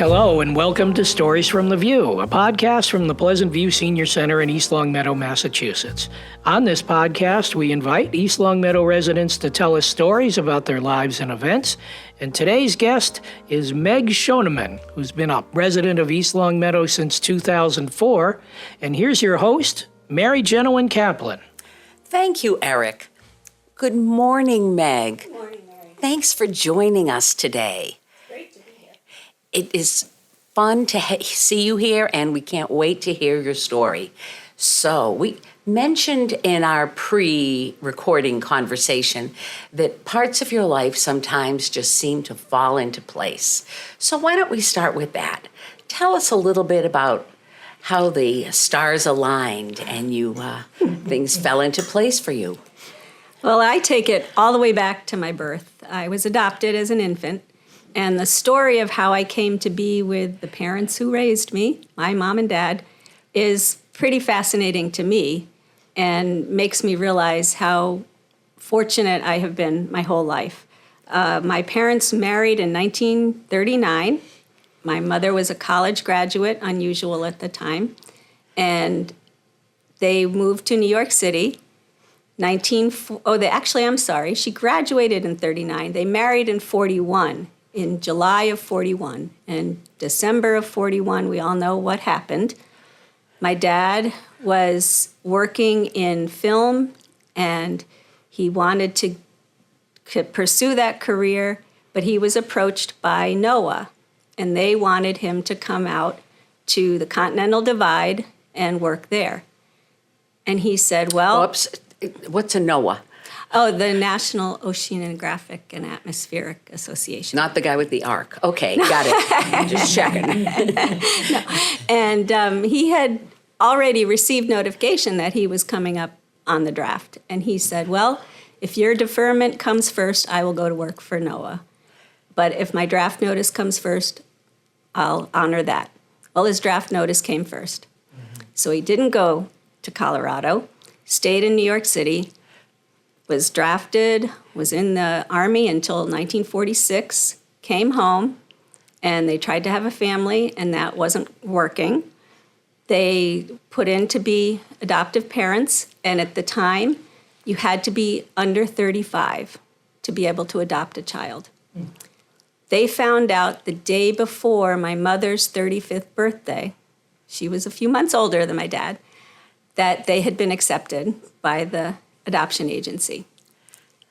Hello, and welcome to Stories from the View, a podcast from the Pleasant View Senior Center in East Longmeadow, Massachusetts. On this podcast, we invite East Longmeadow residents to tell us stories about their lives and events. And today's guest is Meg Shoenemann, who's been a resident of East Longmeadow since 2004. And here's your host, Mary Jenowyn Kaplan. Thank you, Eric. Good morning, Meg. Good morning, Mary. Thanks for joining us today. It is fun to see you here, and we can't wait to hear your story. So we mentioned in our pre-recording conversation that parts of your life sometimes just seem to fall into place. So why don't we start with that? Tell us a little bit about how the stars aligned and things fell into place for you. Well, I take it all the way back to my birth. I was adopted as an infant. And the story of how I came to be with the parents who raised me, my mom and dad, is pretty fascinating to me and makes me realize how fortunate I have been my whole life. My parents married in 1939. My mother was a college graduate, unusual at the time, and they moved to New York City. She graduated in 39. They married in 41. In July of 41 and December of 41, we all know what happened. My dad was working in film, and he wanted to pursue that career, but he was approached by NOAA, and they wanted him to come out to the Continental Divide and work there. And he said, well... Whoops, what's a NOAA? Oh, the National Oceanographic and Atmospheric Association. Not the guy with the ark. Okay, got it. Just checking. No. And he had already received notification that he was coming up on the draft. And he said, well, if your deferment comes first, I will go to work for NOAA. But if my draft notice comes first, I'll honor that. Well, his draft notice came first. Mm-hmm. So he didn't go to Colorado, stayed in New York City, was drafted, was in the Army until 1946, came home, and they tried to have a family, and that wasn't working. They put in to be adoptive parents, and at the time, you had to be under 35 to be able to adopt a child. Mm. They found out the day before my mother's 35th birthday, she was a few months older than my dad, that they had been accepted by the adoption agency.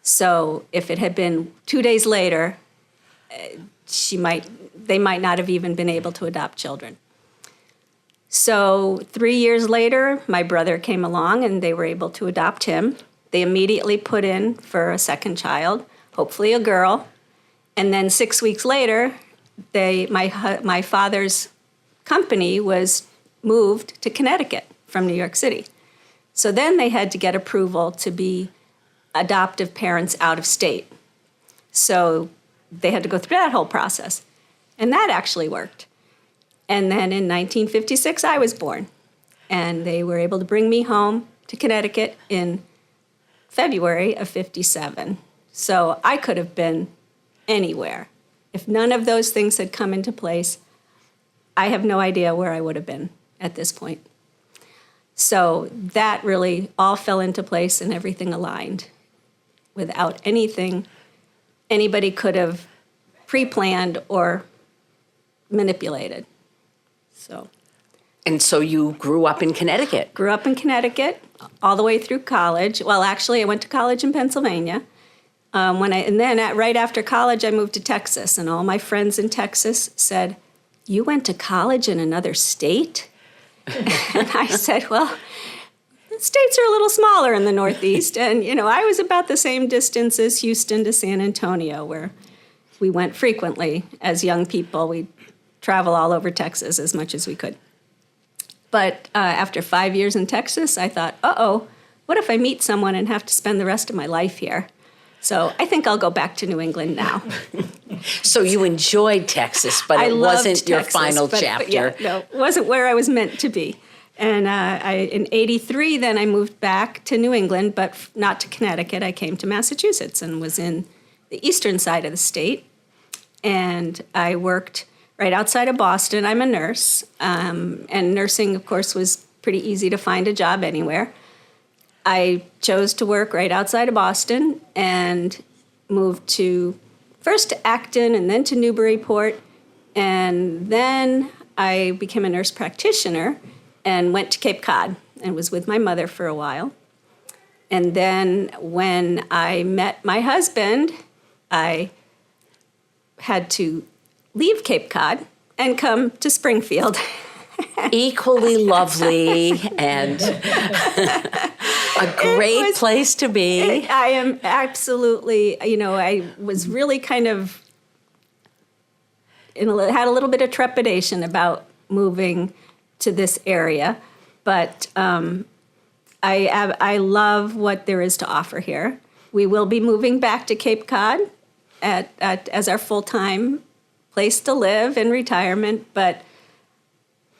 So if it had been 2 days later, they might not have even been able to adopt children. So 3 years later, my brother came along and they were able to adopt him. They immediately put in for a second child, hopefully a girl. And then 6 weeks later, my father's company was moved to Connecticut from New York City. So then they had to get approval to be adoptive parents out of state. So they had to go through that whole process. And that actually worked. And then in 1956, I was born. And they were able to bring me home to Connecticut in February of 57. So I could have been anywhere. If none of those things had come into place, I have no idea where I would have been at this point. So that really all fell into place and everything aligned without anything anybody could have pre-planned or manipulated. And so you grew up in Connecticut? Grew up in Connecticut all the way through college. Well, actually, I went to college in Pennsylvania. Right after college, I moved to Texas, and all my friends in Texas said, "You went to college in another state?" And I said, well, the states are a little smaller in the Northeast. And, I was about the same distance as Houston to San Antonio, where we went frequently as young people. We'd travel all over Texas as much as we could. But after 5 years in Texas, I thought, what if I meet someone and have to spend the rest of my life here? So I think I'll go back to New England now. So you enjoyed Texas, but it wasn't your final chapter. It wasn't where I was meant to be. And in 83, then I moved back to New England, but not to Connecticut. I came to Massachusetts and was in the eastern side of the state. And I worked right outside of Boston. I'm a nurse, and nursing, of course, was pretty easy to find a job anywhere. I chose to work right outside of Boston and moved to first to Acton and then to Newburyport. And then I became a nurse practitioner and went to Cape Cod and was with my mother for a while. And then when I met my husband, I had to leave Cape Cod and come to Springfield. Equally lovely and a great place to be. I am absolutely, I was really kind of, had a little bit of trepidation about moving to this area, but I love what there is to offer here. We will be moving back to Cape Cod as our full-time place to live in retirement, but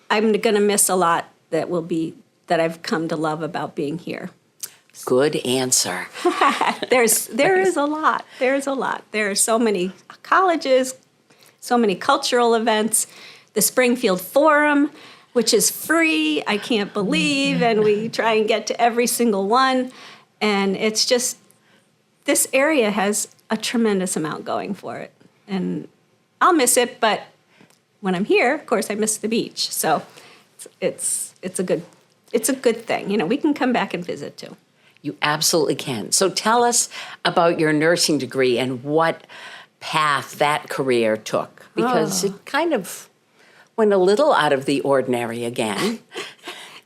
I'm going to miss a lot that I've come to love about being here. Good answer. There is a lot. There's a lot. There are so many colleges, so many cultural events, the Springfield Forum, which is free, I can't believe, and we try and get to every single one. And it's just, this area has a tremendous amount going for it. And I'll miss it, but when I'm here, of course, I miss the beach. So it's a good thing. We can come back and visit too. You absolutely can. So tell us about your nursing degree and what path that career took, because it kind of went a little out of the ordinary again.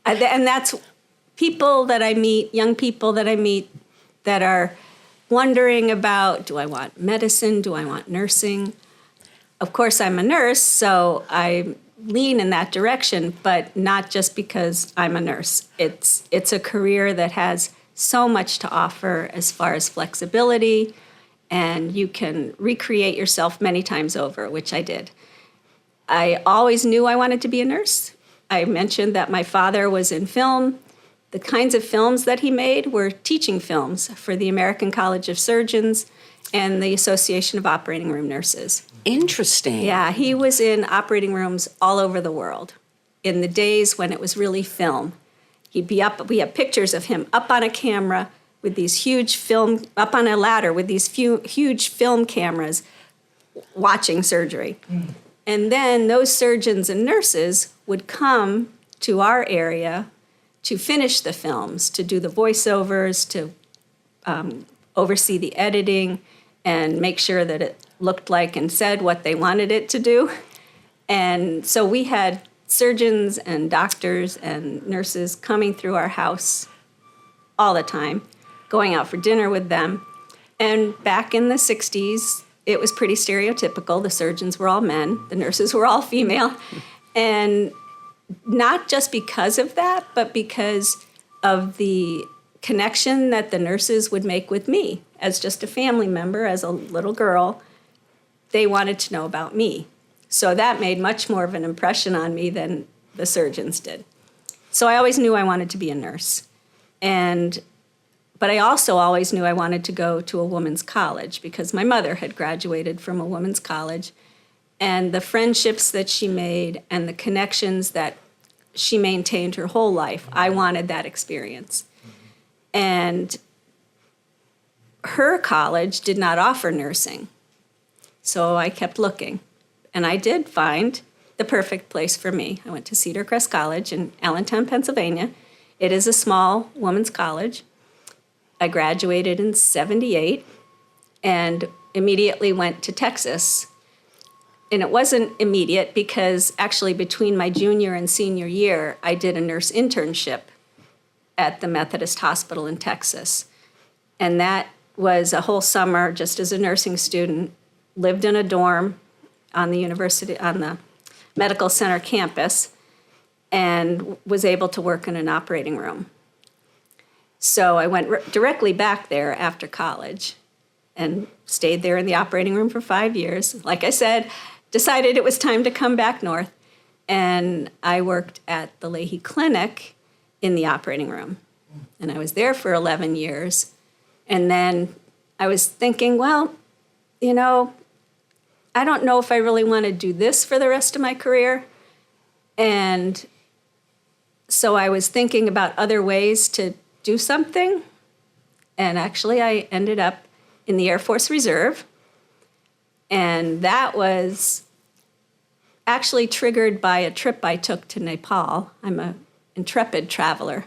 And that's people that I meet, young people that I meet that are wondering about, do I want medicine? Do I want nursing? Of course, I'm a nurse, so I lean in that direction, but not just because I'm a nurse. It's a career that has so much to offer as far as flexibility, and you can recreate yourself many times over, which I did. I always knew I wanted to be a nurse. I mentioned that my father was in film. The kinds of films that he made were teaching films for the American College of Surgeons and the Association of Operating Room Nurses. Interesting. Yeah, he was in operating rooms all over the world in the days when it was really film. He'd be up, we have pictures of him up on a camera with these up on a ladder with these huge film cameras watching surgery. And then those surgeons and nurses would come to our area to finish the films, to do the voiceovers, to oversee the editing, and make sure that it looked like and said what they wanted it to do. And so we had surgeons and doctors and nurses coming through our house all the time, going out for dinner with them. And back in the 60s, it was pretty stereotypical. The surgeons were all men, the nurses were all female. And not just because of that, but because of the connection that the nurses would make with me as just a family member, as a little girl. They wanted to know about me. So that made much more of an impression on me than the surgeons did. So I always knew I wanted to be a nurse. But I also always knew I wanted to go to a women's college because my mother had graduated from a women's college. And the friendships that she made and the connections that she maintained her whole life, I wanted that experience. And her college did not offer nursing. So I kept looking. And I did find the perfect place for me. I went to Cedar Crest College in Allentown, Pennsylvania. It is a small women's college. I graduated in '78 and immediately went to Texas. And it wasn't immediate because actually between my junior and senior year, I did a nurse internship at the Methodist Hospital in Texas. And that was a whole summer just as a nursing student, lived in a dorm on the medical center campus, and was able to work in an operating room. So I went directly back there after college and stayed there in the operating room for 5 years. Like I said, decided it was time to come back north, and I worked at the Leahy Clinic in the operating room. And I was there for 11 years. And then I was thinking, well, I don't know if I really want to do this for the rest of my career. And so I was thinking about other ways to do something. And actually, I ended up in the Air Force Reserve. And that was actually triggered by a trip I took to Nepal. I'm an intrepid traveler.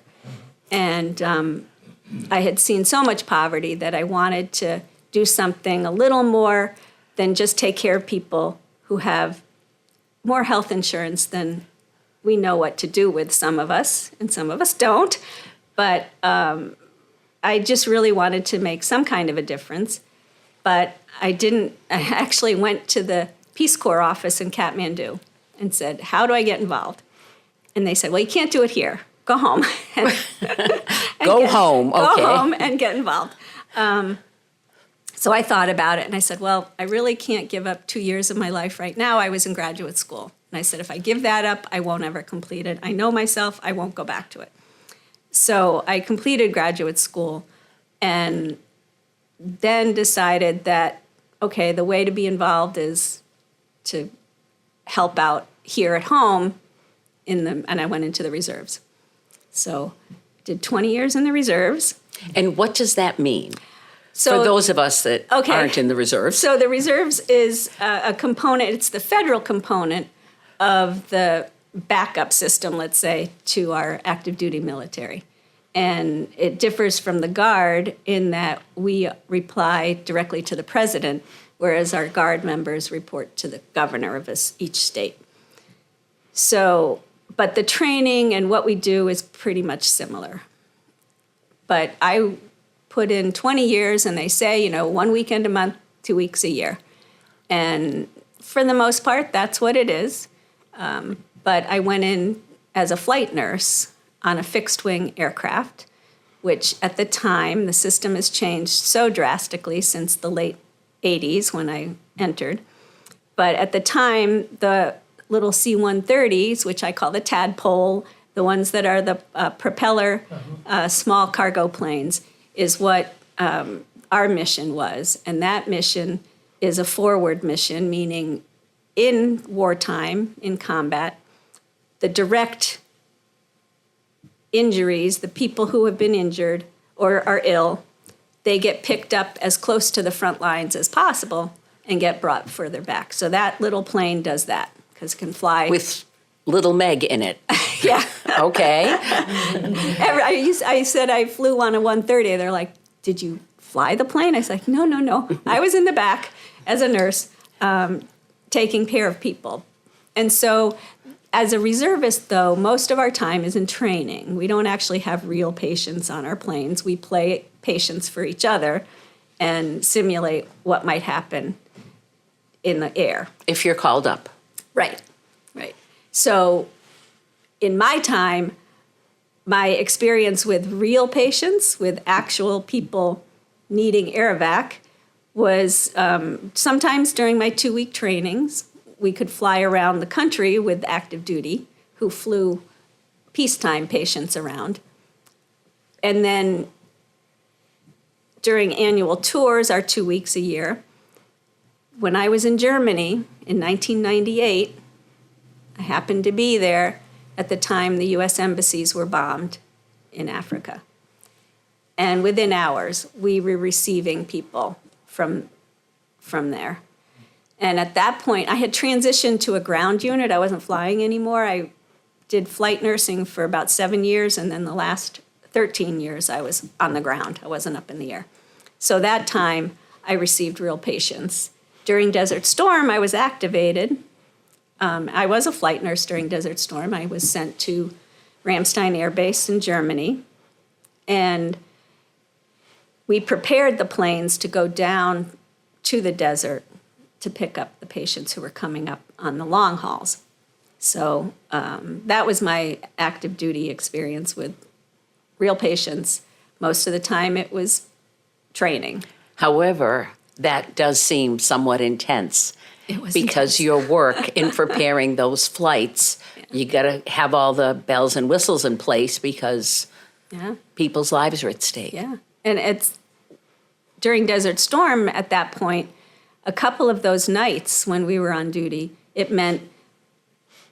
And I had seen so much poverty that I wanted to do something a little more than just take care of people who have more health insurance than we know what to do with, some of us, and some of us don't. But I just really wanted to make some kind of a difference. But I didn't. I actually went to the Peace Corps office in Kathmandu and said, how do I get involved? And they said, well, you can't do it here. Go home. Go home, okay. Go home and get involved. So I thought about it, and I said, well, I really can't give up 2 years of my life right now. I was in graduate school. And I said, if I give that up, I won't ever complete it. I know myself, I won't go back to it. So I completed graduate school and then decided that, okay, the way to be involved is to help out here at home, and I went into the reserves. So did 20 years in the reserves. And what does that mean? So, for those of us that aren't in the reserves. So the reserves is a component, it's the federal component of the backup system, let's say, to our active duty military. And it differs from the Guard in that we reply directly to the president, whereas our Guard members report to the governor of each state. So, but the training and what we do is pretty much similar. But I put in 20 years, and they say, 1 weekend a month, 2 weeks a year. And for the most part, that's what it is. But I went in as a flight nurse on a fixed-wing aircraft, which at the time, the system has changed so drastically since the late 80s when I entered. But at the time, the little C-130s, which I call the tadpole, the ones that are the propeller small cargo planes, is what our mission was. And that mission is a forward mission, meaning in wartime, in combat, the direct injuries, the people who have been injured or are ill, they get picked up as close to the front lines as possible and get brought further back. So that little plane does that, because it can fly. With little Meg in it. Yeah. Okay. I said I flew on a 130. They're like, did you fly the plane? I was like, no. I was in the back as a nurse taking care of people. And so as a reservist, though, most of our time is in training. We don't actually have real patients on our planes. We play patients for each other and simulate what might happen in the air. If you're called up. Right. So in my time, my experience with real patients, with actual people needing air evac, was sometimes during my 2-week trainings, we could fly around the country with active duty who flew peacetime patients around. And then during annual tours, our 2 weeks a year, when I was in Germany in 1998, I happened to be there at the time the U.S. embassies were bombed in Africa. And within hours, we were receiving people from there. And at that point, I had transitioned to a ground unit. I wasn't flying anymore. I did flight nursing for about 7 years, and then the last 13 years I was on the ground. I wasn't up in the air. So that time, I received real patients. During Desert Storm, I was activated. I was a flight nurse during Desert Storm. I was sent to Ramstein Air Base in Germany, and we prepared the planes to go down to the desert to pick up the patients who were coming up on the long hauls. So that was my active duty experience with real patients. Most of the time it was training. However, that does seem somewhat intense. It was because intense. your work in preparing those flights, you got to have all the bells and whistles in place because people's lives are at stake. Yeah, and it's during Desert Storm at that point, a couple of those nights when we were on duty, it meant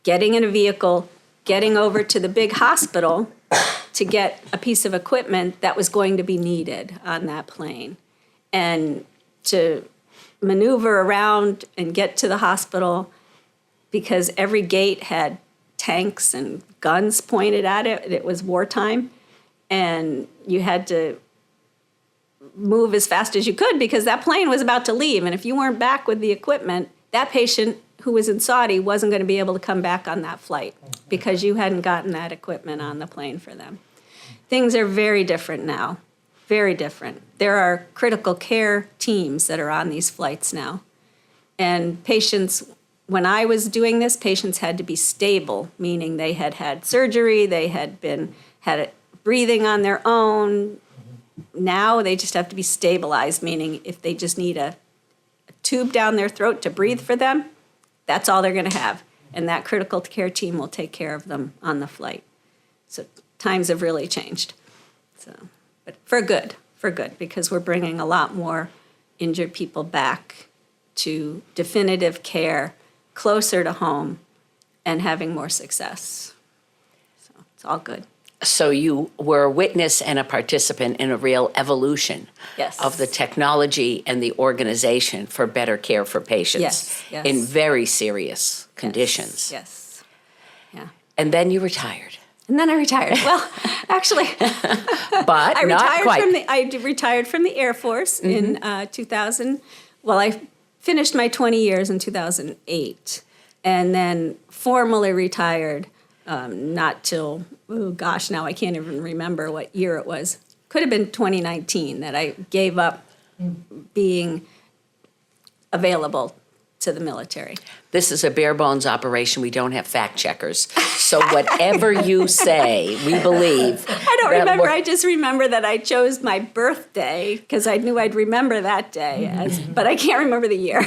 getting in a vehicle, getting over to the big hospital to get a piece of equipment that was going to be needed on that plane. And to maneuver around and get to the hospital because every gate had tanks and guns pointed at it. It was wartime. And you had to move as fast as you could because that plane was about to leave. And if you weren't back with the equipment, that patient who was in Saudi wasn't going to be able to come back on that flight because you hadn't gotten that equipment on the plane for them. Things are very different now, very different. There are critical care teams that are on these flights now. And patients, when I was doing this, patients had to be stable, meaning they had had surgery, they had breathing on their own. Now they just have to be stabilized, meaning if they just need a tube down their throat to breathe for them, that's all they're going to have. And that critical care team will take care of them on the flight. So times have really changed. So, but for good, because we're bringing a lot more injured people back to definitive care, closer to home, and having more success. So it's all good. So you were a witness and a participant in a real evolution Yes. of the technology and the organization for better care for patients Yes. in very serious conditions. Yes. Yeah. And then you retired. And then I retired. Well, actually, But I not retired quite. retired from the Air Force in 2000. Well, I finished my 20 years in 2008, and then formally retired not till, oh gosh, now I can't even remember what year it was. Could have been 2019 that I gave up being available to the military. This is a bare bones operation. We don't have fact checkers. So whatever you say, we believe. I don't remember. I just remember that I chose my birthday because I knew I'd remember that day, but I can't remember the year.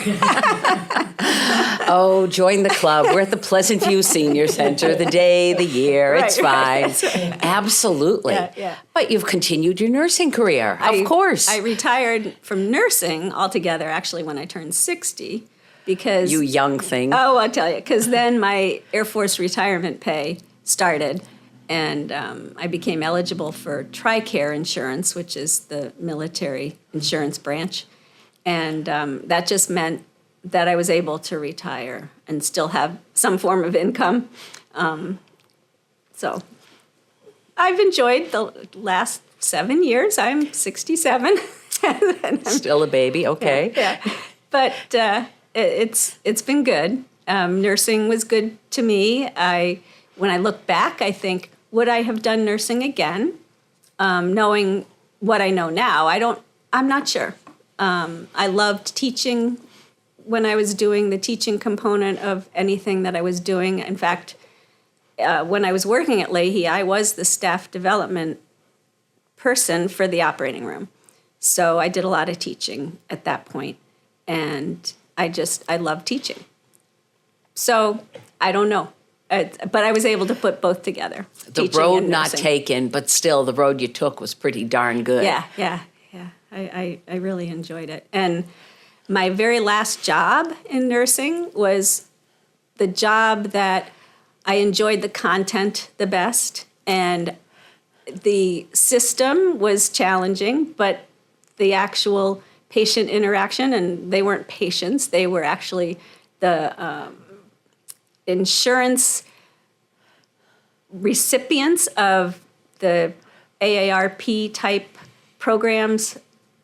Oh, join the club. We're at the Pleasant View Senior Center, the day, the year, it's fine. Right. Absolutely. Yeah. But you've continued your nursing career, of course. I retired from nursing altogether, actually, when I turned 60, because... You young thing. Oh, I'll tell you, because then my Air Force retirement pay started, and I became eligible for TRICARE insurance, which is the military insurance branch, and that just meant that I was able to retire and still have some form of income. So I've enjoyed the last 7 years. I'm 67. Still a baby, okay. Yeah. But it's been good. Nursing was good to me. When I look back, I think, would I have done nursing again? Knowing what I know now, I'm not sure. I loved teaching when I was doing the teaching component of anything that I was doing. In fact, when I was working at Leahy, I was the staff development person for the operating room. So I did a lot of teaching at that point, and I love teaching. So I don't know, but I was able to put both together. The road not taken, but still the road you took was pretty darn good. Yeah. I really enjoyed it. And my very last job in nursing was the job that I enjoyed the content the best, and the system was challenging, but the actual patient interaction, and they weren't patients, they were actually the insurance recipients of the AARP type programs,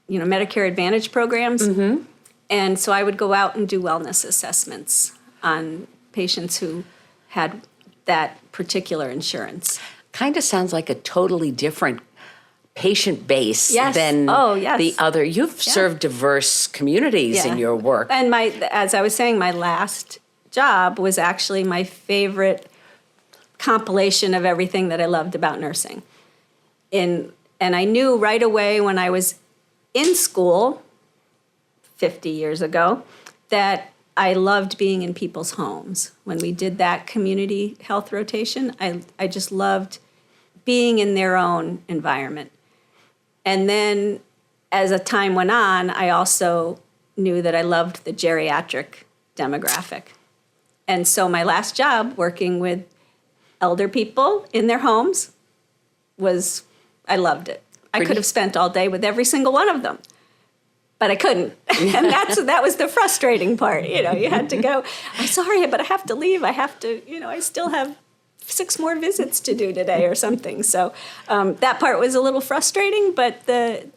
Medicare Advantage programs. Mm-hmm. And so I would go out and do wellness assessments on patients who had that particular insurance. Kind of sounds like a totally different patient base than yes. the other. You've served diverse communities in your work. And as I was saying, my last job was actually my favorite compilation of everything that I loved about nursing. And I knew right away when I was in school 50 years ago that I loved being in people's homes. When we did that community health rotation, I just loved being in their own environment. And then as time went on, I also knew that I loved the geriatric demographic. And so my last job working with elder people in their homes I loved it. I could have spent all day with every single one of them, but I couldn't. And that was the frustrating part. You had to go, I'm sorry, but I have to leave. I have to, I still have 6 more visits to do today or something. So that part was a little frustrating, but the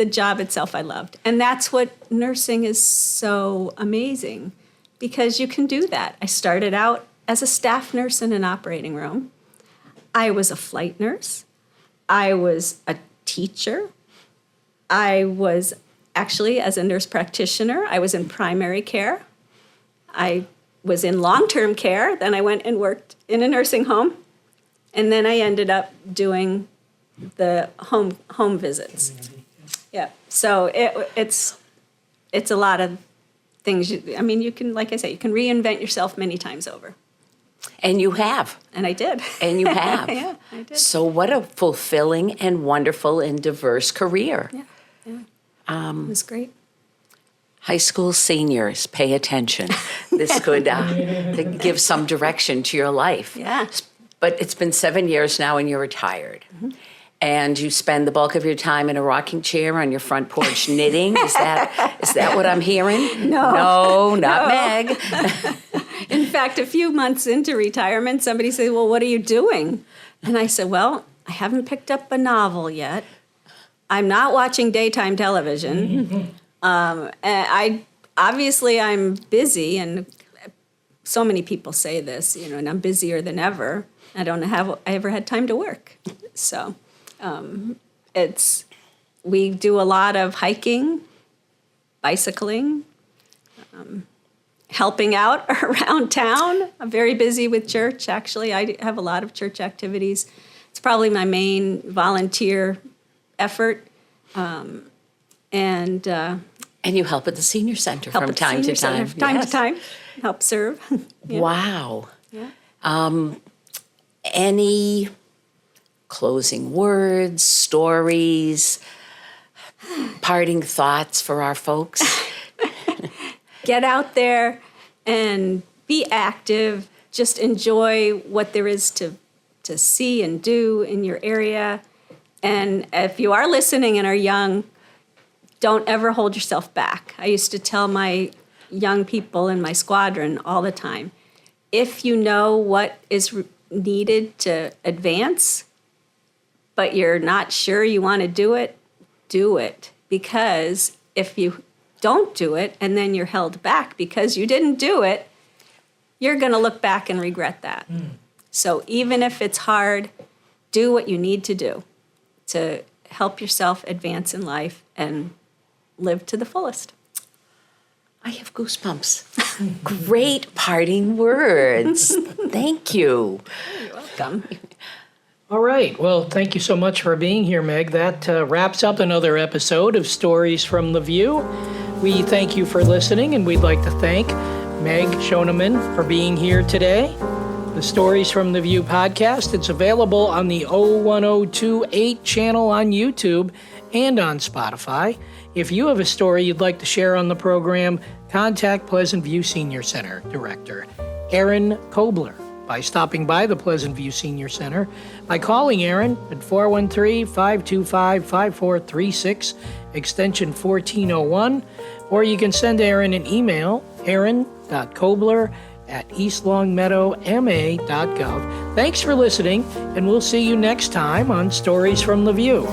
job itself I loved. And that's what nursing is so amazing, because you can do that. I started out as a staff nurse in an operating room. I was a flight nurse. I was a teacher. I was actually, as a nurse practitioner, I was in primary care. I was in long-term care. Then I went and worked in a nursing home. And then I ended up doing the home visits. Yeah. So it's a lot of things. You can, like I say, you can reinvent yourself many times over. And you have. And I did. And you have. Yeah, I did. So what a fulfilling and wonderful and diverse career. Yeah. It was great. High school seniors, pay attention. This could give some direction to your life. Yeah. But it's been 7 years now and you're retired. Mm-hmm. And you spend the bulk of your time in a rocking chair on your front porch knitting. Is that what I'm hearing? No, not Meg. In fact, a few months into retirement, somebody said, well, what are you doing? And I said, well, I haven't picked up a novel yet. I'm not watching daytime television. And I'm busy, and so many people say this, and I'm busier than ever. I don't know have I ever had time to work. So we do a lot of hiking, bicycling, helping out around town. I'm very busy with church, actually. I have a lot of church activities. It's probably my main volunteer effort. And you help at the senior center from time to time. From time to time, help serve. Yeah. Wow. Yeah. Any closing words, stories, parting thoughts for our folks? Get out there and be active. Just enjoy what there is to see and do in your area. And if you are listening and are young, don't ever hold yourself back. I used to tell my young people in my squadron all the time, if you know what is needed to advance, but you're not sure you want to do it, do it. Because if you don't do it and then you're held back because you didn't do it, you're going to look back and regret that. So even if it's hard, do what you need to do to help yourself advance in life and live to the fullest. I have goosebumps. Great parting words. Thank you. You're welcome. All right. Well, thank you so much for being here, Meg. That wraps up another episode of Stories from the View. We thank you for listening, and we'd like to thank Meg Shoenemann for being here today. The Stories from the View podcast, it's available on the 01028 channel on YouTube and on Spotify. If you have a story you'd like to share on the program, contact Pleasant View Senior Center Director Erin Kobler by stopping by the Pleasant View Senior Center, by calling Erin at 413-525-5436, extension 1401, or you can send Erin an email, erin.kobler@eastlongmeadowma.gov. Thanks for listening, and we'll see you next time on Stories from the View.